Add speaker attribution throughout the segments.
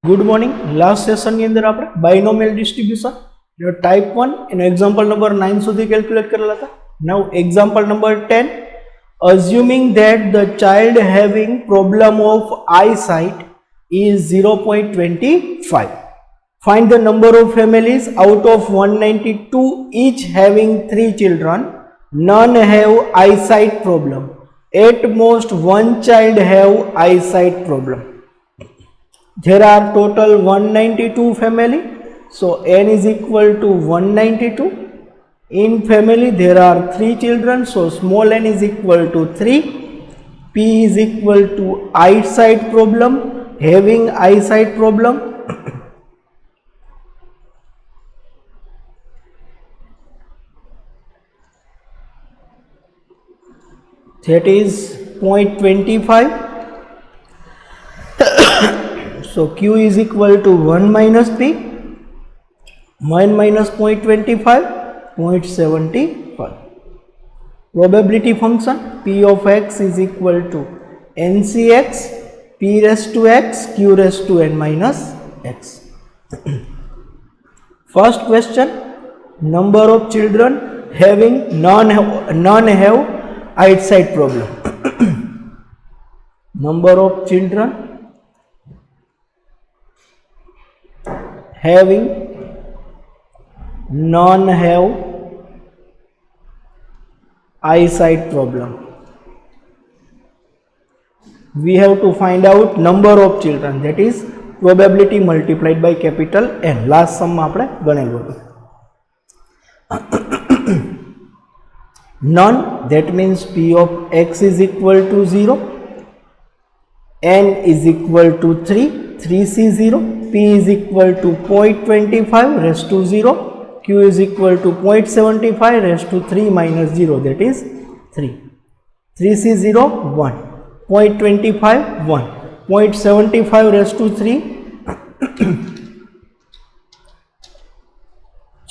Speaker 1: Good morning. Last session ની અંદર આપણે બાયનોમિયલ ડિસ્ટ્રીબ્યુશન ટાઈપ 1 એનો એક્ઝામ્પલ નંબર 9 સુધી કેલ્ક્યુલેટ કરેલા હતા. નાઉ example number 10, assuming that the child having problem of eyesight is 0.25, find the number of families out of 192 each having 3 children, none have eyesight problem, at most one child have eyesight problem. There are total 192 family, so n is equal to 192. In family there are 3 children, so small n is equal to 3. P is equal to eyesight problem, having eyesight problem. That is 0.25. So Q is equal to 1 minus P, 1 minus 0.25, 0.75. Probability function P of x is equal to NCX, P raised to x, Q raised to n minus x. First question, number of children having none have eyesight problem. Number of children having none have eyesight problem. We have to find out number of children, that is probability multiplied by capital N. Last sum આપણે ગણેલું હતું. None, that means P of x is equal to 0, N is equal to 3, 3C0, P is equal to 0.25 raised to 0, Q is equal to 0.75 raised to 3 minus 0, that is 3. 3C0 1, 0.25 1, 0.75 raised to 3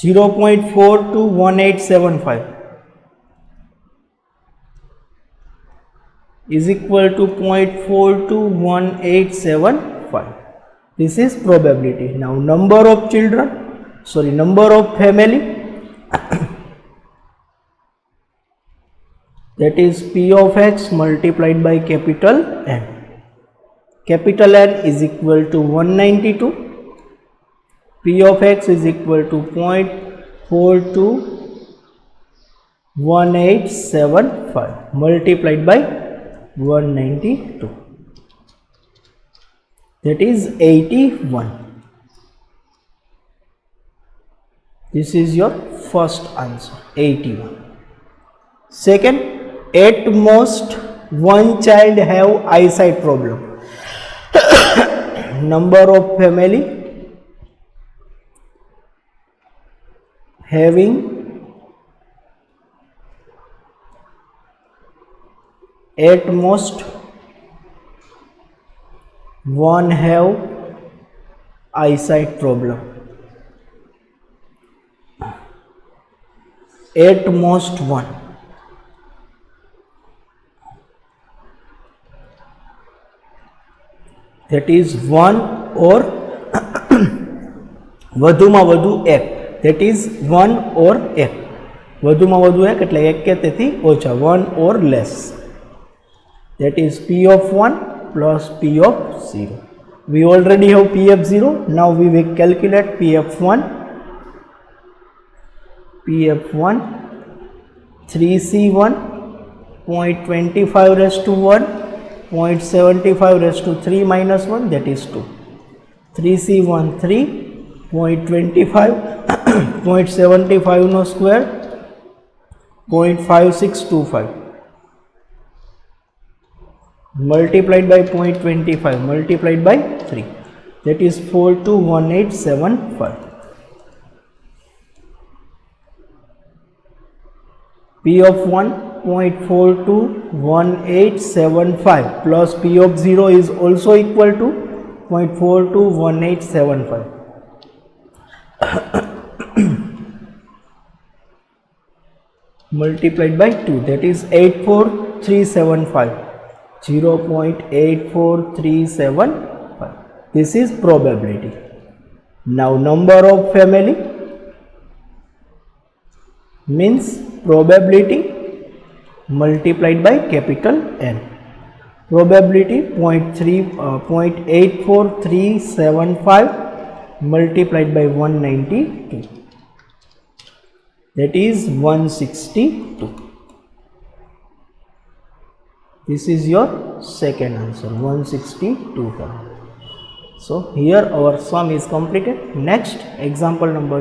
Speaker 1: 0.421875 is equal to 0.421875. This is probability. Now number of children, number of family, that is P of x multiplied by capital N. Capital N is equal to 192, P of x is equal to 0.421875 multiplied by 192, that is 81. This is your first answer, 81. Second, at most one child have eyesight problem. Number of family having at most one have eyesight problem. At most one. That is one or વધુમાં વધુ એક, that is one or એક. વધુમાં વધુ એક એટલે એક કે તેથી ઓછા, one or less. That is P of 1 plus P of 0. We already have P of 0. Now we will calculate P of 1. P of 1, 3C1, 0.25 raised to 1, 0.75 raised to 3 minus 1, that is 2. 3C1 3, 0.25, 0.75 no square, 0.5625. Multiplied by 0.25 multiplied by 3, that is 421875. P of 1 0.421875 plus P of 0 is also equal to 0.421875. Multiplied by 2, that is 84375. 0.84375 This is probability. Now number of family means probability multiplied by capital N. Probability 0.84375 multiplied by 192. That is 162. This is your second answer, 162. So here our sum is completed. Next, example number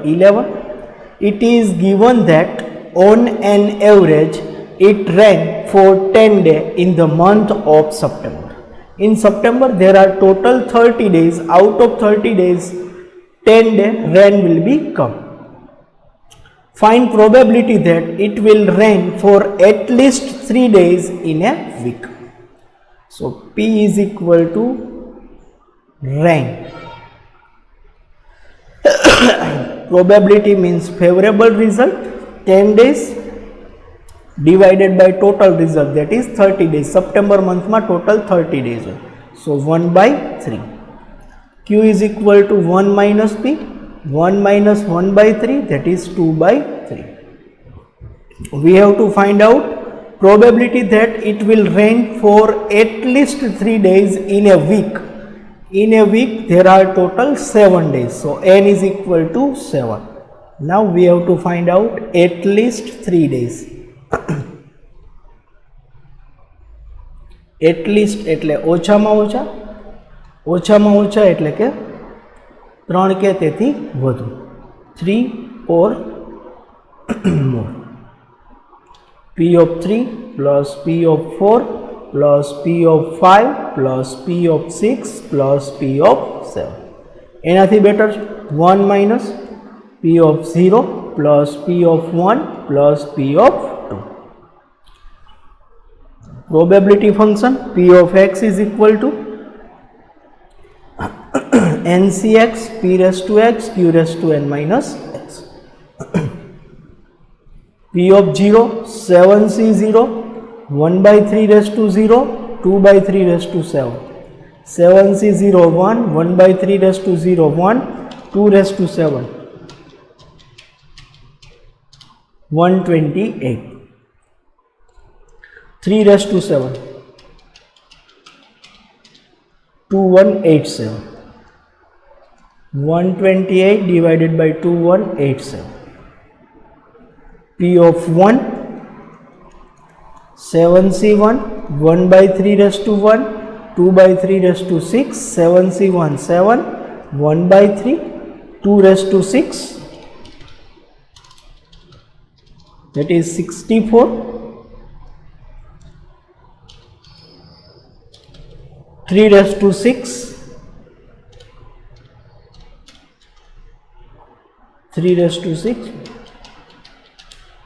Speaker 1: 11. It is given that on an average it rained for 10 days in the month of September. In September there are total 30 days. Out of 30 days, 10 days rain will be come. Find probability that it will rain for at least 3 days in a week. So P is equal to rain. Probability means favorable result, 10 days divided by total result, that is 30 days. September month ma total 30 days. So 1 by 3. Q is equal to 1 minus P. 1 minus 1 by 3, that is 2 by 3. We have to find out probability that it will rain for at least 3 days in a week. In a week there are total 7 days. So N is equal to 7. Now we have to find out at least 3 days. At least એટલે ઓછામાં ઓછા એટલે કે 3 કે તેથી વધુ, 3 or more. P of 3 plus P of 4 plus P of 5 plus P of 6 plus P of 7. એનાથી better 1 minus P of 0 plus P of 1 plus P of 2. Probability function P of x is equal to NCX P raised to x Q raised to n minus x. P of 0 7C0 1 by 3 raised to 0 2 by 3 raised to 7. 7C0 1 1 by 3 raised to 0 1 2 raised to 7 128. 3 raised to 7 2187. 128 divided by 2187. P of 1 7C1 1 by 3 raised to 1 2 by 3 raised to 6 7C1 7 1 by 3 2 raised to 6, that is 64. 3 raised to 6 3 raised to 6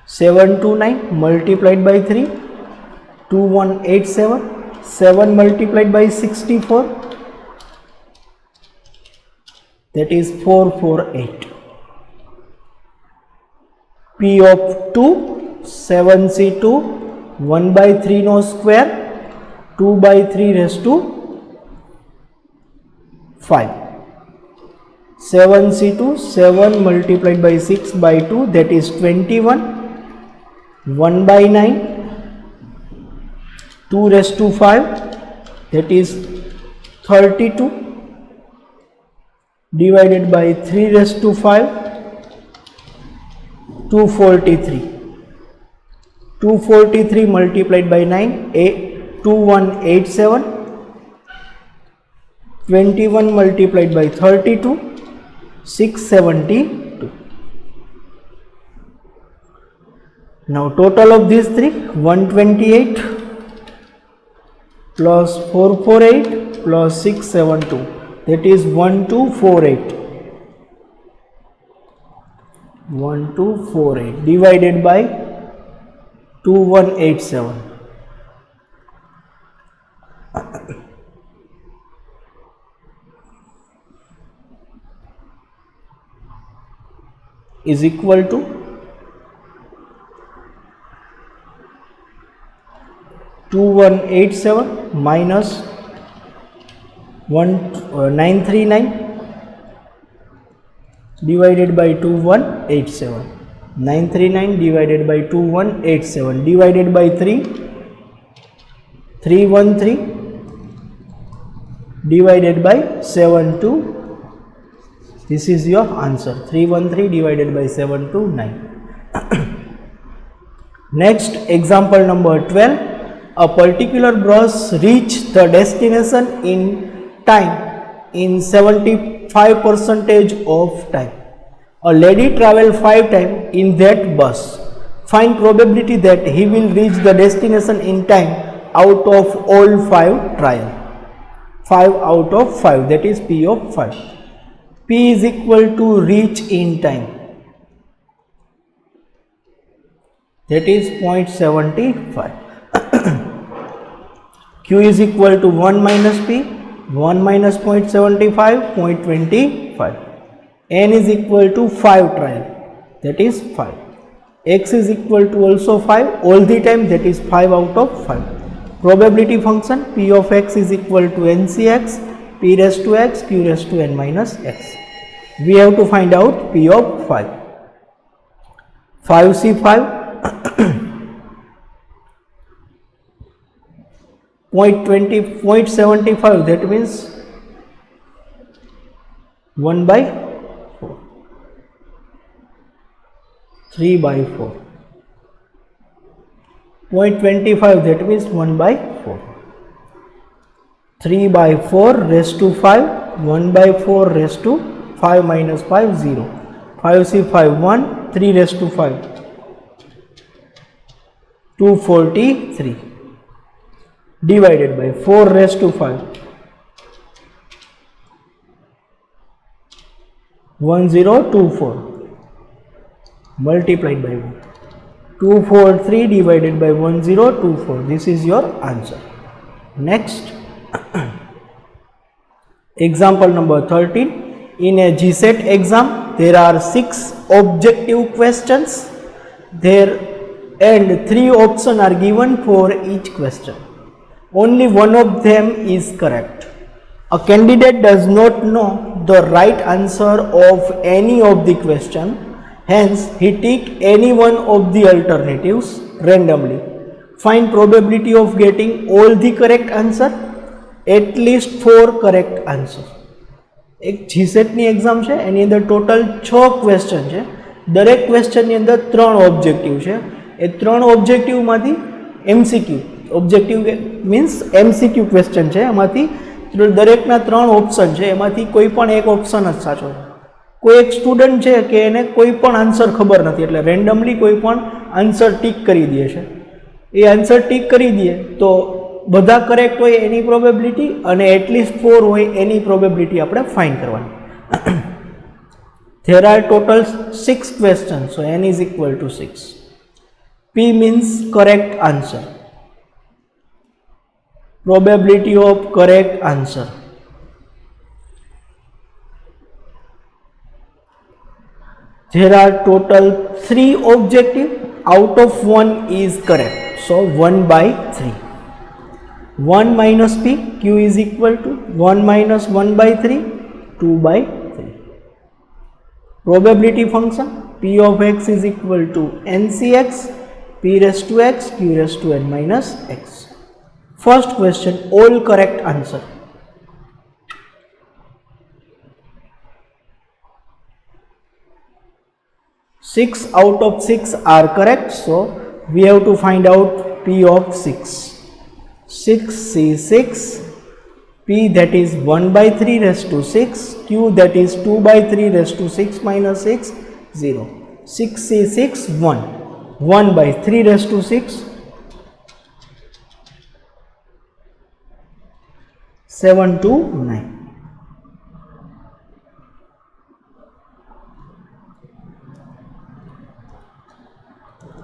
Speaker 1: 729 multiplied by 3 2187. 7 multiplied by 64, that is 448. P of 2 7C2 1 by 3 no square 2 by 3 raised to 5. 7C2 7 multiplied by 6 by 2, that is 21. 1 by 9 2 raised to 5, that is 32, divided by 3 raised to 5 243. 243 multiplied by 9 2187. 21 multiplied by 32 672. Now total of these three, 128 plus 448 plus 672, that is 1248. 1248 divided by 2187. Is equal to 2187 minus 939 divided by 2187. 939 divided by 2187 divided by 3, 313 divided by 72. This is your answer. 313 divided by 729. Next, example number 12. A particular bus reached the destination in time in 75% of time. A lady traveled 5 times in that bus. Find probability that he will reach the destination in time out of all 5 trial. 5 out of 5, that is P of 5. P is equal to reach in time, that is 0.75. Q is equal to 1 minus P, 1 minus 0.75, 0.25. N is equal to 5 trial, that is 5. X is equal to also 5 all the time, that is 5 out of 5. Probability function P of x is equal to NCX, P raised to x, Q raised to n minus x. We have to find out P of 5. 5C5 0.75, that means 1 by 4, 3 by 4. 0.25, that means 1 by 4. 3 by 4 raised to 5, 1 by 4 raised to 5 minus 5, 0. 5C5 1, 3 raised to 5, 243 divided by 4 raised to 5, 1024 multiplied by 1. 243 divided by 1024. This is your answer. Next, example number 13. In a GSET exam, there are 6 objective questions there and 3 options are given for each question. Only one of them is correct. A candidate does not know the right answer of any of the question. Hence, he take any one of the alternatives randomly. Find probability of getting all the correct answer, at least 4 correct answer. એક જીસેટની exam છે એની અંદર total 6 question છે. દરેક ક્વેશ્ચનની અંદર 3 objective છે. એ 3 ઓબ્જેક્ટિવમાંથી MCQ, objective means MCQ question છે, એમાંથી દરેકના 3 ઓપ્શન છે, એમાંથી કોઈ પણ એક ઓપ્શન જ સાચો છે. કોઈ એક સ્ટુડન્ટ છે કે એને કોઈ પણ આન્સર ખબર નથી, એટલે રેન્ડમલી કોઈ પણ આન્સર ટીક કરી દે છે. એ આન્સર ટીક કરી દે તો બધા કરેક્ટ હોય એની પ્રોબેબિલિટી અને એટલીસ્ટ 4 હોય એની પ્રોબેબિલિટી આપણે ફાઇન્ડ કરવાની. There are total 6 questions, so n is equal to 6. P means correct answer. Probability of correct answer. There are total 3 objective, out of 1 is correct, so 1 by 3. 1 minus P, Q is equal to 1 minus 1 by 3, 2 by 3. Probability function P of x is equal to NCX, P raised to x, Q raised to n minus x. First question, all correct answer. Six out of 6 are correct, so we have to find out P of 6. 6C6, P that is 1 by 3 raised to 6, Q that is 2 by 3 raised to 6 minus 6, 0. 6C6, 1. 1 by 3 raised to 6, 7 to 9.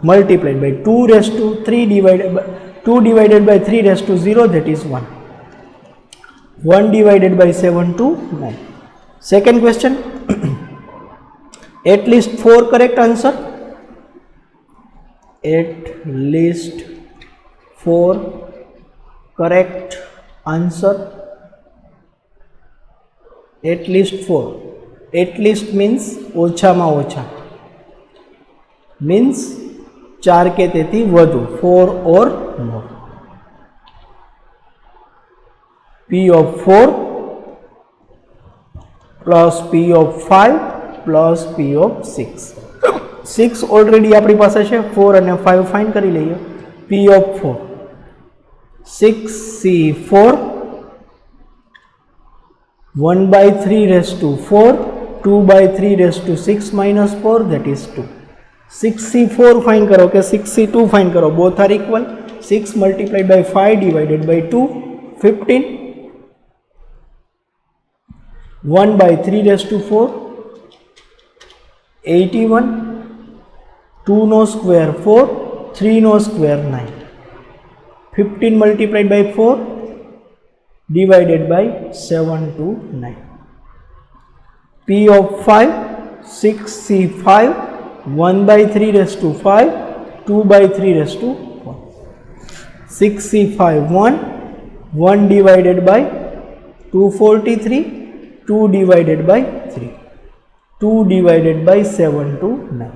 Speaker 1: Multiplied by 2 raised to 3 divided by 2 divided by 3 raised to 0, that is 1. 1 divided by 7 to 9. Second question, at least 4 correct answer. At least 4 correct answer. At least 4. At least means ओछामां ओछा, means 4 के तेथी वधु, 4 or more. P of 4 plus P of 5 plus P of 6. 6 already अपनी पास है, 4 और 5 find करी लीजिए. P of 4 6C4 1 by 3 raised to 4 2 by 3 raised to 6 minus 4 that is 2. 6C4 find करो कि 6C2 फाइंड करो, both are equal. 6 multiplied by 5 divided by 2 15. 1 by 3 raised to 4 81. 2 no square 4, 3 no square 9. 15 multiplied by 4 divided by 7 to 9. P of 5 6C5 1 by 3 raised to 5 2 by 3 raised to 1. 6C5 1 divided by 243, 2 divided by 3, 2 divided by 7 to 9.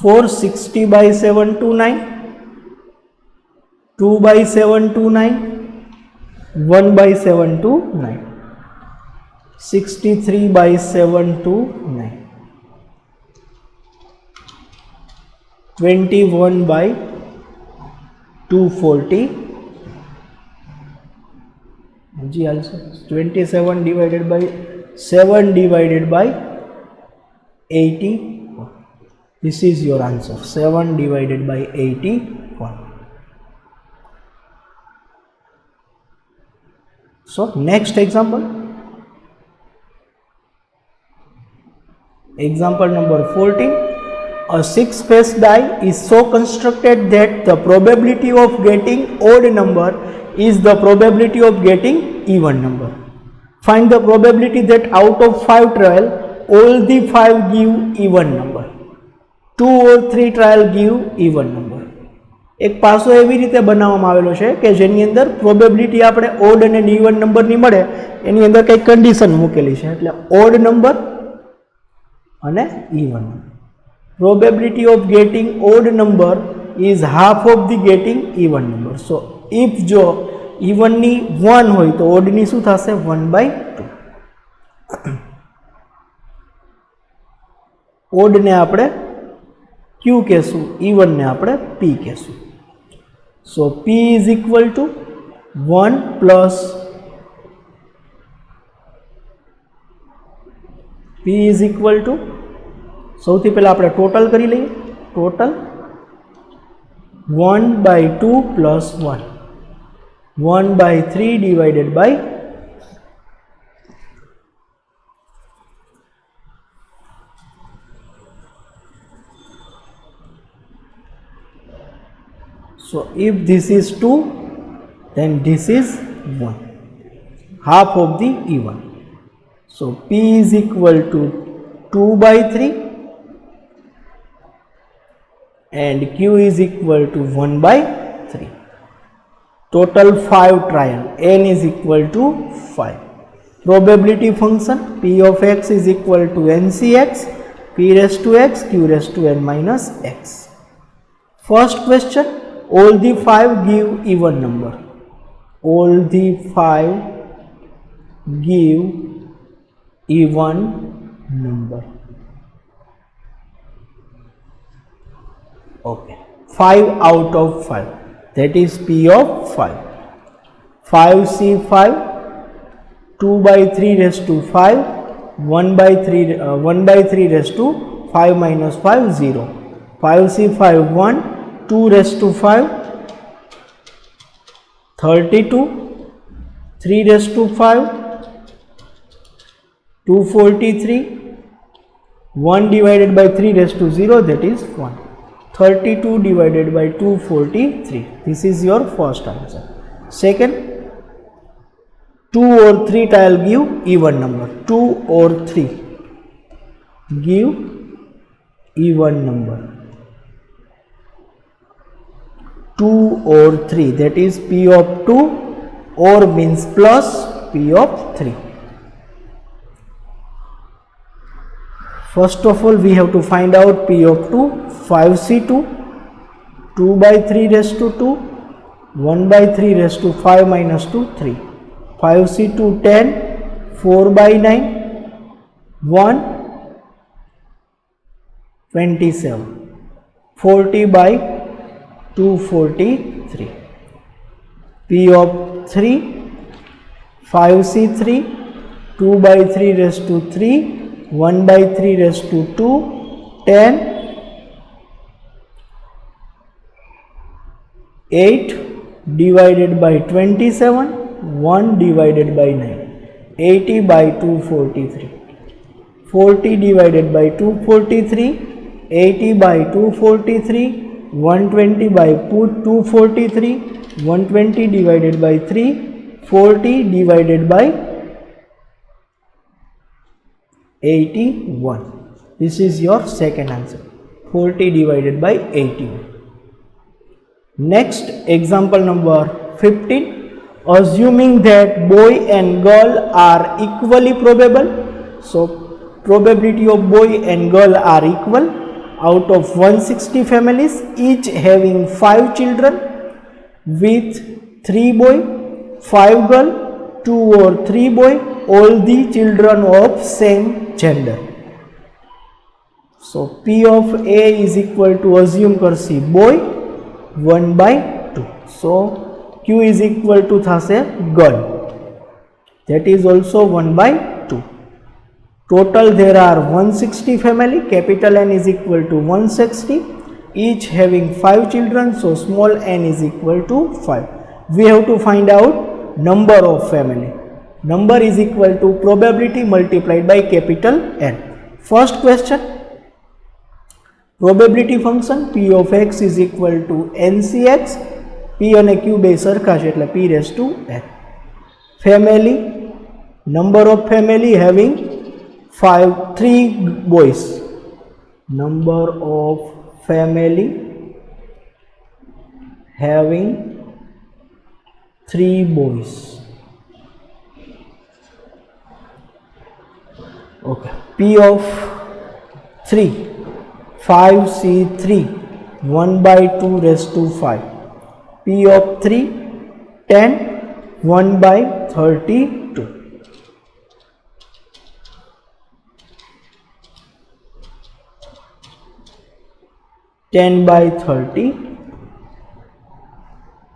Speaker 1: 460 by 7 to 9, 2 by 7 to 9, 1 by 7 to 9. 63 by 7 to 9, 21 by 240. जी also 27 divided by 7 divided by 80. This is your answer, 7 divided by 81. So next example, example number 14. A 6-faced die is so constructed that the probability of getting odd number is the probability of getting even number. Find the probability that out of 5 trial all the 5 give even number. 2 or 3 trial give even number. એક પાસો એવી રીતે બનાવવામાં આવેલો છે કે જેની અંદર પ્રોબેબિલિટી આપણે ઓડ અને ઇવન નંબરની મળે એની અંદર કંઈક કન્ડિશન મૂકેલી છે, એટલે ઓડ નંબર અને even. Probability of getting odd number is half of the getting even number. So if જો ઇવનની 1 હોય તો ઓડની શું થશે 1/2. ઓડને આપણે Q કહેશું, ઇવનને આપણે P કહેશું. સો P is equal to 1 plus P is equal to, સૌથી પહેલા આપણે ટોટલ કરી લઈએ. Total 1/2 plus 1, 1/3 divided by so if this is 2 then this is 1, half of the even. So P is equal to 2/3 and Q is equal to 1/3. Total 5 trial, n is equal to 5. Probability function P of x is equal to NCX, P raised to x, Q raised to n minus x. First question, all the 5 give even number. All the 5 give even number. Okay, 5 out of 5, that is P of 5. 5C5 2/3 raised to 5, 1/3 raised to 5 minus 5 0. 5C5 1, 2 raised to 5 32, 3 raised to 5 243, 1 divided by 3 raised to 0 that is 1. 32 divided by 243. This is your first answer. Second, 2 or 3 trial give even number. 2 or 3 give even number. 2 or 3, that is P of 2, or means plus, P of 3. First of all, we have to find out P of 2. 5C2, 2 by 3 raised to 2, 1 by 3 raised to 5 minus 2, 3. 5C2, 10, 4 by 9, 1, 27. 40 by 2, 43. P of 3, 5C3, 2 by 3 raised to 3, 1 by 3 raised to 2, 10, 8 divided by 27, 1 divided by 9, 80 by 243. 40 divided by 243, 80 by 243, 120 by 243, 120 divided by 3, 40 divided by 81. This is your second answer. 40 divided by 81. Next, example number 15. Assuming that boy and girl are equally probable. So, probability of boy and girl are equal. Out of 160 families, each having 5 children with 3 boy, 5 girl, 2 or 3 boy, all the children of same gender. So P of A is equal to, assume करसी boy 1 by 2. So Q is equal to thase girl, that is also 1 by 2. Total there are 160 family, capital N is equal to 160, each having 5 children, so small n is equal to 5. We have to find out number of family. Number is equal to probability multiplied by capital N. First question, probability function P of x is equal to NCx, P and Q બે સરખા છે એટલે P raised to N. Family, number of family having 3 boys. Number of family having 3 boys. Okay. P of 3, 5C3, 1 by 2 raised to 5. P of 3, 10, 1 by 32. by 30.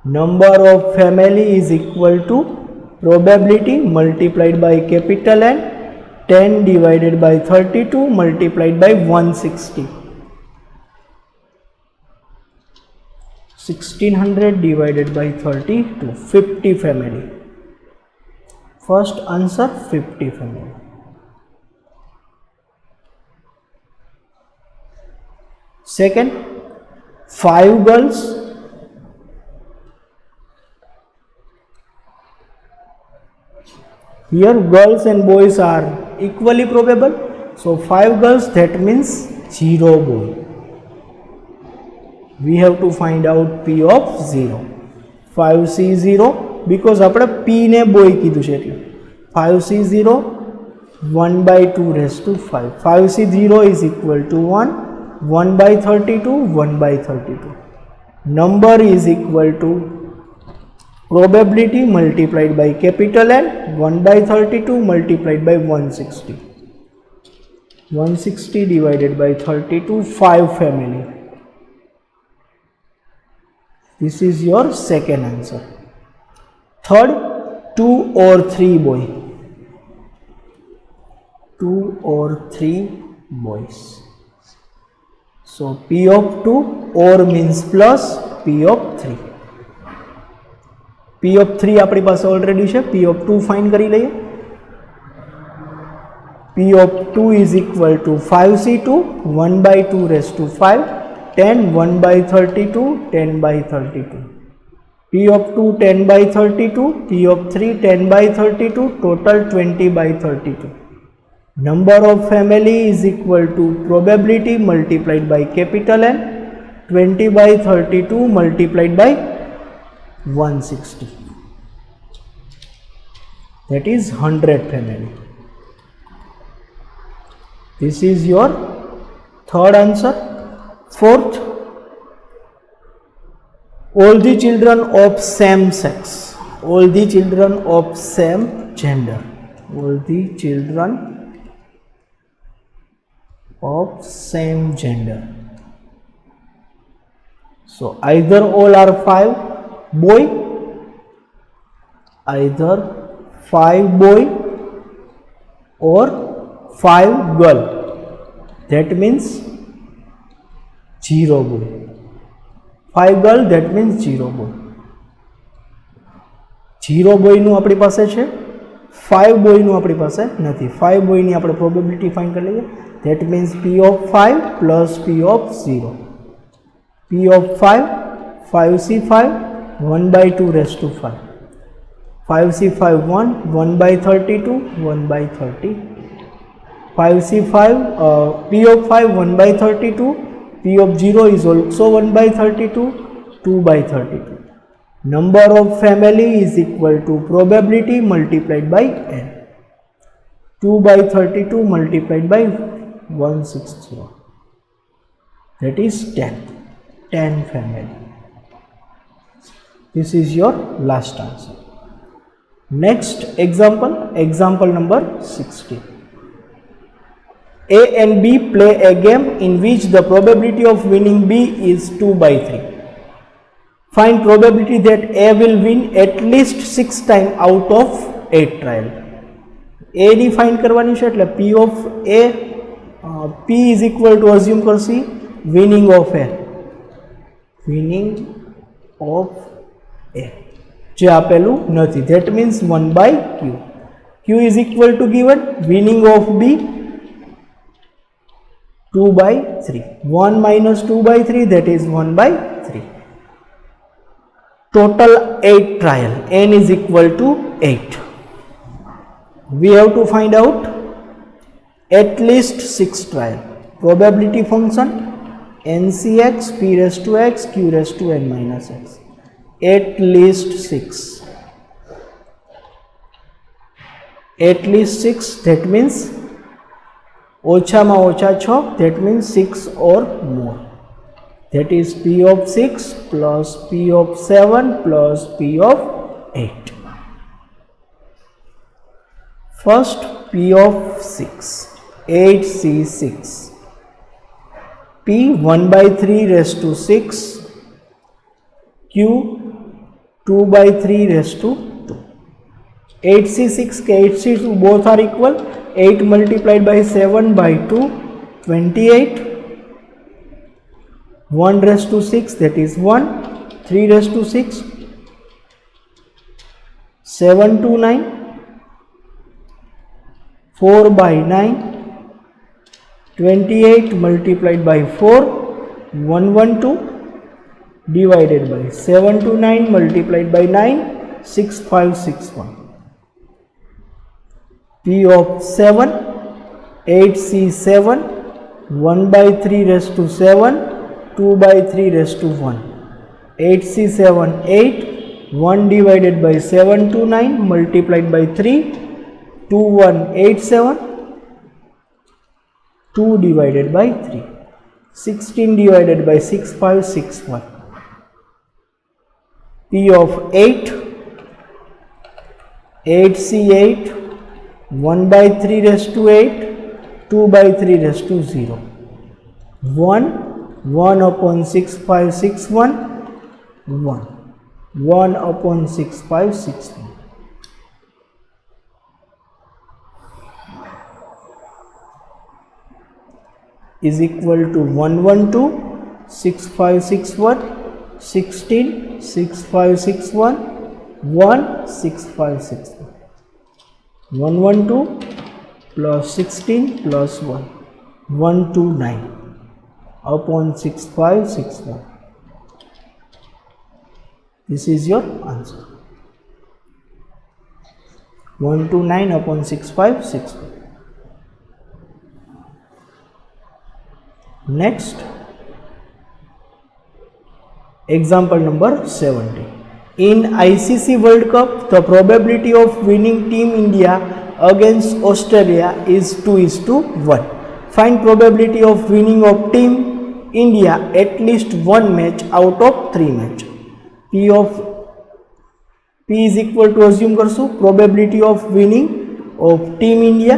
Speaker 1: Number of family is equal to probability multiplied by capital N, 10 divided by 32 multiplied by 160. 1600 divided by 30 to 50 family. First answer 50 family. Second, 5 girls, here girls and boys are equally probable, so 5 girls, that means 0 boy. We have to find out P of 0. 5C0, because આપણે P ને boy કીધું છે એટલે 5C0, 1 by 2 raised to 5. 5C0 is equal to 1, 1 by 32, 1 by 32. Number is equal to probability multiplied by capital N, 1 by 32 multiplied by 160. 160 divided by 32, 5 family. This is your second answer. Third, 2 or 3 boy. 2 or 3 boys. So P of 2, or means plus P of 3. P of 3 આપણી પાસે already છે, P of 2 find કરી લઈએ. P of 2 is equal to 5C2, 1 by 2 raised to 5, 10, 1 by 32, 10 by 32. P of 2, 10 by 32, P of 3, 10 by 32, total 20 by 32. Number of family is equal to probability multiplied by capital N, 20 by 32 multiplied by 160. that is 100 family. This is your third answer. Fourth, all the children of same sex, all the children of same gender, all the children of same gender. So either all are 5 boy, either 5 boy or 5 girl, that means 0 boy. 5 girl, that means 0 boy. 0 boy નું આપણી પાસે છે, 5 boy નું આપણી પાસે નથી. 5 boy ની આપણે પ્રોબેબિલિટી ફાઇન્ડ કરી લઈએ. That means P of 5 plus P of 0. P of 5, 5C5, 1 by 2 raised to 5. 5C5, 1 by 32, 1 by 30. 5C5, P of 5, 1 by 32. P of 0 is also 1 by 32, 2 by 32. Number of family is equal to probability multiplied by n. 2 by 32 multiplied by 160. That is 10. 10 family. This is your last answer. Next example, example number 16. A and B play a game in which the probability of winning B is 2 by 3. Find probability that A will win at least 6 times out of 8 trial. A ની find કરવાની છે એટલે P of A, P is equal to assume Karshi winning of A. Winning of A જે આપેલું નથી, that means 1 by Q. Q is equal to given winning of B 2 by 3. 1 minus 2 by 3, that is 1 by 3. Total 8 trial, n is equal to 8. We have to find out at least 6 trial. Probability function NCX P raised to X Q raised to n minus X. At least 6. At least 6, that means ઓછામાં ઓછા 6, that means 6 or more. That is P of 6 plus P of 7 plus P of 8. First, P of 6, 8C6. P 1 by 3 raised to 6. Q 2 by 3 raised to 2. 8C6 के 8C2 both are equal. 8 multiplied by 7 by 2, 28. 1 raised to 6, that is 1. 3 raised to 6, 7 to 9. 4 by 9. 28 multiplied by 4, 112. Divided by 7 to 9 multiplied by 9, 6561. P of 7, 8C7, 1 by 3 raised to 7, 2 by 3 raised to 1. 8C7, 8, 1 divided by 7 to 9 multiplied by 3, 2187, 2 divided by 3, 16 divided by 6561. P of 8, 8C8, 1 by 3 raised to 8, 2 by 3 raised to 0. 1, 1 upon 6561, 1. 1 upon 6561. Is equal to 112, 6561, 16, 6561, 1, 6561. 112 plus 16 plus 1, 129 upon 6561. This is your answer. 129 upon 6561. Next, example number 70. In ICC World Cup, the probability of winning Team India against Australia is 2:1. Find probability of winning of Team India at least one match out of 3 match. P is equal to, assume करसु, probability of winning of Team India,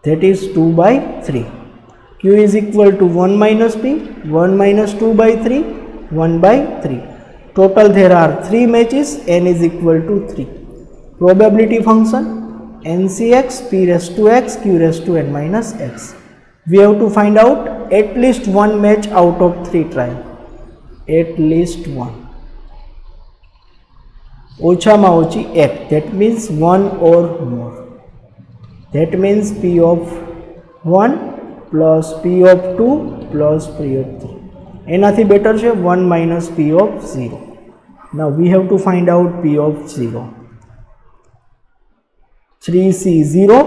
Speaker 1: that is 2 by 3. Q is equal to 1 minus P, 1 minus 2 by 3, 1 by 3. Total there are 3 matches, n is equal to 3. Probability function NCX, P raised to x, Q raised to n minus x. We have to find out at least one match out of 3 trial. At least one. ઓછામાં ઓછી એક, that means one or more. That means P of 1 plus P of 2 plus P of 3. એનાથી better છે 1 minus P of 0. Now we have to find out P of 0. 3C 0,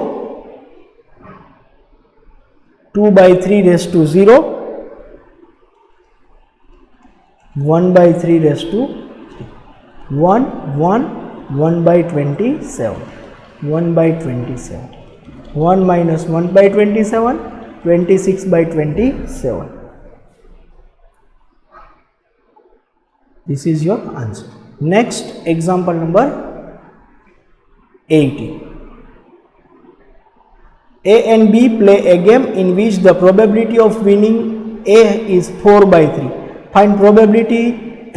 Speaker 1: 2 by 3 raised to 0, 1 by 3 raised to 3. 1, 1, 1 by 27, 1 by 27. 1 minus 1 by 27, 26 by 27. This is your answer. Next, example number 18. A and B play a game in which the probability of winning A is 4 by 3. Find probability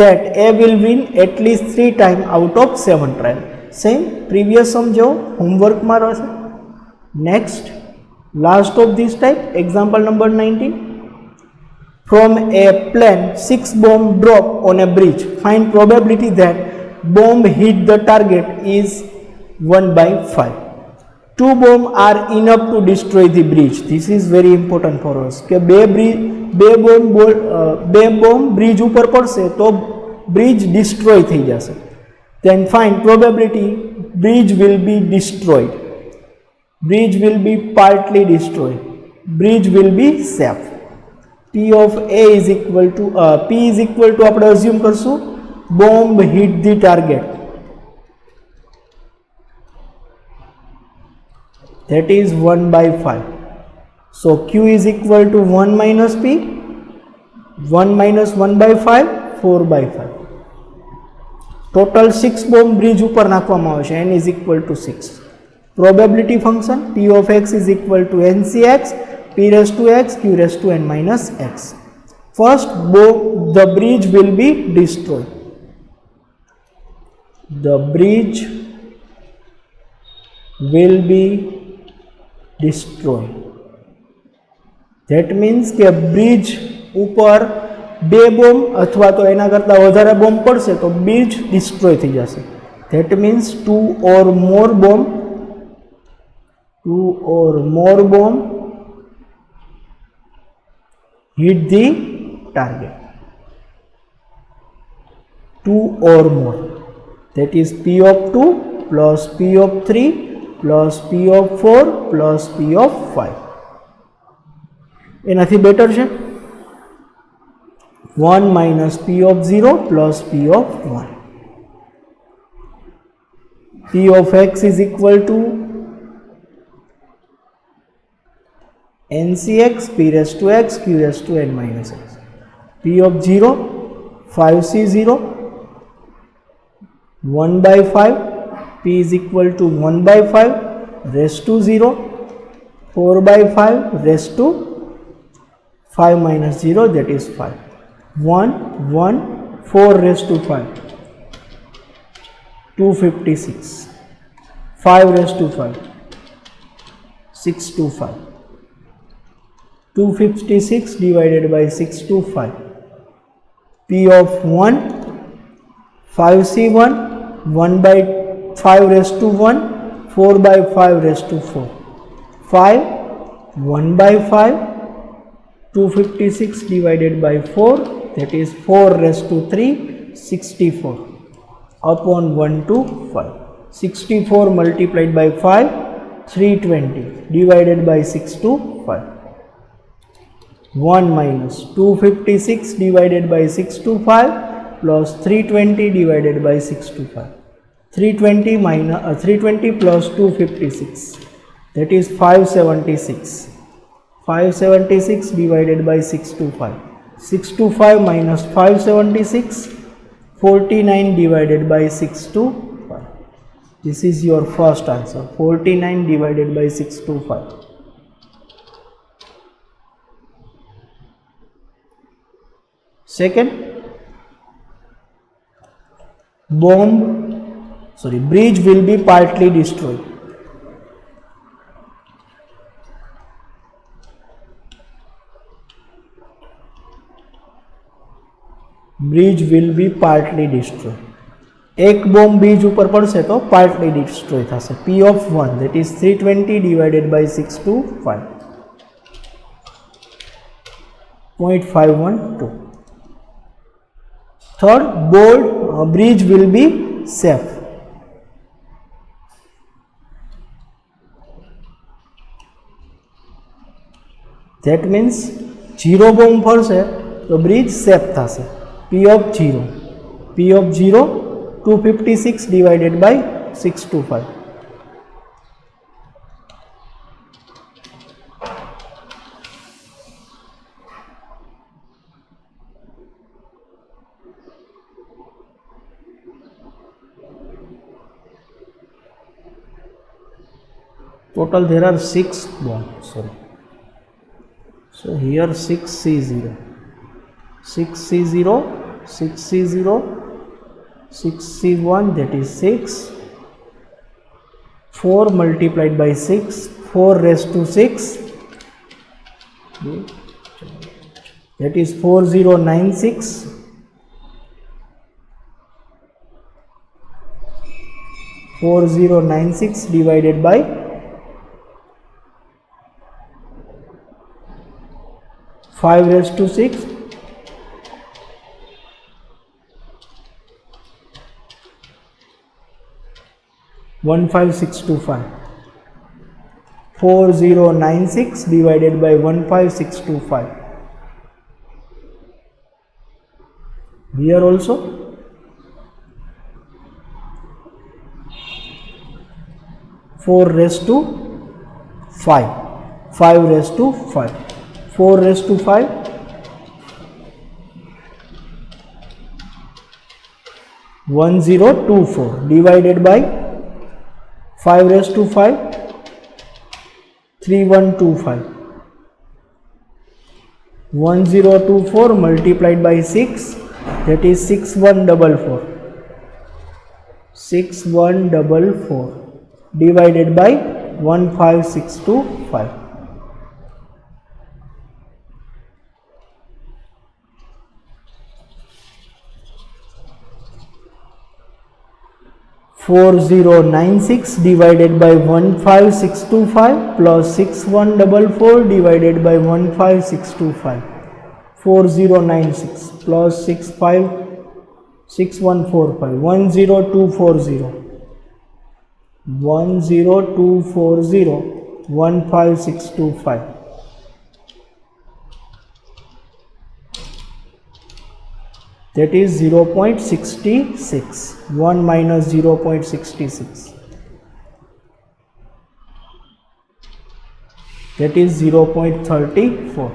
Speaker 1: that A will win at least 3 times out of 7 trial. Same previous sum जो homework માં રહેશે. Next, last of this type, example number 19. From a plane, 6 bombs drop on a bridge. Find probability that bomb hit the target is 1 by 5. 2 bombs are enough to destroy the bridge. This is very important for us. કે બે bomb bridge ઉપર પડશે તો bridge destroy થઈ જશે. Then find probability bridge will be destroyed. Bridge will be partly destroyed. Bridge will be safe. P of A is equal to P is equal to આપણે assume કરશું bomb hit the target. That is 1 by 5. So Q is equal to 1 minus P, 1 minus 1 by 5, 4 by 5. Total 6 bomb bridge ઉપર નાખવામાં આવશે, n is equal to 6. Probability function P of x is equal to NCX, P raised to x, Q raised to n minus x. First, the bridge will be destroyed. The bridge will be destroyed. That means કે bridge ઉપર 2 bomb અથવા તો એના કરતાં વધારે bomb પડશે તો bridge destroy થઈ જશે. That means 2 or more bomb hit the target. 2 or more. That is P of 2 plus P of 3 plus P of 4 plus P of 5. એનાથી બેટર છે 1 minus P of 0 plus P of 1. P of x is equal to NCX, P raised to x, Q raised to n minus x. P of 0, 5C0, 1 by 5, P is equal to 1 by 5 raised to 0, 4 by 5 raised to 5 minus 0, that is 5. 1, 1, 4 raised to 5, 256. 5 raised to 5, 6 to 5. 256 divided by 6 to 5. P of 1, 5C1, 1 by 5 raised to 1, 4 by 5 raised to 4. 5, 1 by 5, 256 divided by 4, that is 4 raised to 3, 64. Upon 1 to 5. 64 multiplied by 5, 320 divided by 6 to 5. 1 minus 256 divided by 6 to 5 plus 320 divided by 6 to 5. 320 plus 256, that is 576. 576 divided by 6 to 5. 6 to 5 minus 576, 49 divided by 6 to 5. This is your first answer, 49 divided by 6 to 5. Second, bridge will be partly destroyed. Bridge will be partly destroyed. एक bomb bridge ऊपर पड़से तो partly destroy થશે. P of 1, that is 320 divided by 6 to 5. 0.512. Third, bridge will be safe. That means 0 bomb પડશે તો bridge safe થશે. P of 0, 256 divided by 6 to 5. Total there are 6 bombs. So here 6C0, 6C0, 6C0, 6C1, that is 6. 4 multiplied by 6, 4 raised to 6, that is 4096. 4096 divided by 5 raised to 6, 15625. 4096 divided by 15625. Here also 4 raised to 5, 5 raised to 5, 4 raised to 5, 1024 divided by 5 raised to 5, 3125. 1024 multiplied by 6, that is 6144. 6144 divided by 15625. (4096) divided by 15625 plus 6144 divided by 15625. 4096 plus 6145, 10240, 10240, 15625. That is 0.66. 1 minus 0.66. That is 0.34.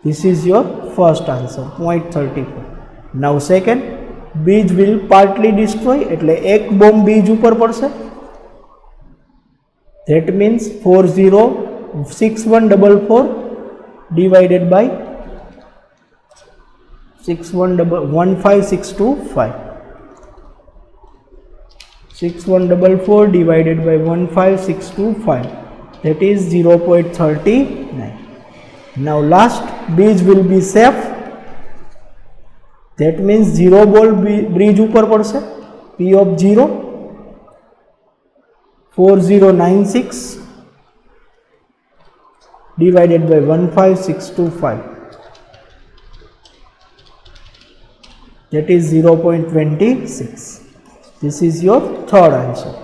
Speaker 1: This is your first answer, 0.34. Now second, bridge will partly destroy, એટલે એક bomb bridge ઉપર પડશે. That means 6144 divided by 15625. 6144 divided by 15625, that is 0.39. Now last, bridge will be safe. That means 0 ball bridge ઉપર પડશે. P of 0, 4096 divided by 15625. That is 0.26. This is your third answer.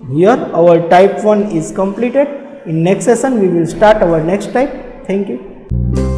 Speaker 1: Here our type 1 is completed. In next session we will start our next type. Thank you.